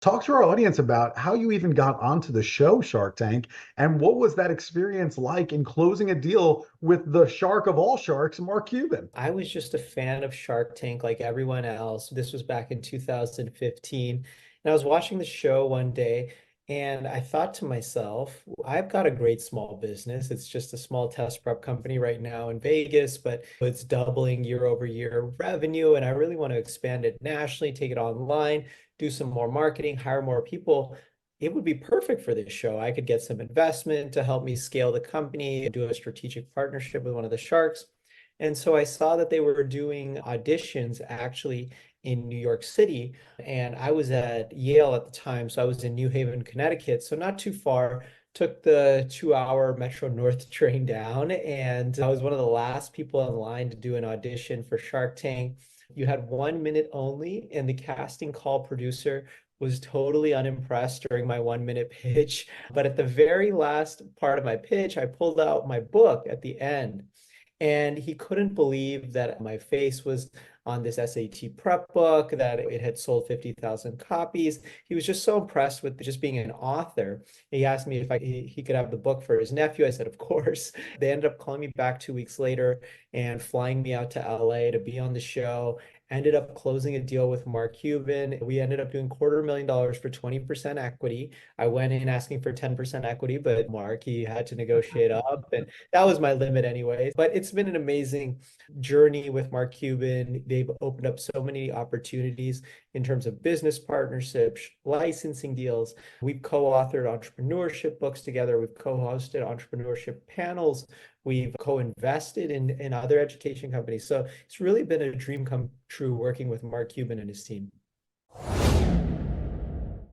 Talk to our audience about how you even got onto the show Shark Tank and what was that experience like in closing a deal with the shark of all sharks, Mark Cuban? I was just a fan of Shark Tank like everyone else. This was back in 2015. And I was watching the show one day and I thought to myself, I've got a great small business. It's just a small test prep company right now in Vegas, but it's doubling year over year revenue. And I really want to expand it nationally, take it online, do some more marketing, hire more people. It would be perfect for this show. I could get some investment to help me scale the company, do a strategic partnership with one of the sharks. And so I saw that they were doing auditions actually in New York City. And I was at Yale at the time. So I was in New Haven, Connecticut. So not too far. Took the 2 hour Metro North train down. And I was one of the last people in line to do an audition for Shark Tank. You had 1 minute only, and the casting call producer was totally unimpressed during my 1 minute pitch. But at the very last part of my pitch, I pulled out my book at the end. And he couldn't believe that my face was on this SAT prep book, that it had sold 50,000 copies. He was just so impressed with just being an author. He asked me if he could have the book for his nephew. I said, of course. They ended up calling me back 2 weeks later and flying me out to LA to be on the show. Ended up closing a deal with Mark Cuban. We ended up doing $250,000 for 20% equity. I went in asking for 10% equity, but Mark, he had to negotiate up. And that was my limit anyway. But it's been an amazing journey with Mark Cuban. They've opened up so many opportunities in terms of business partnerships, licensing deals. We've co-authored entrepreneurship books together. We've co-hosted entrepreneurship panels. We've co-invested in other education companies. So it's really been a dream come true working with Mark Cuban and his team.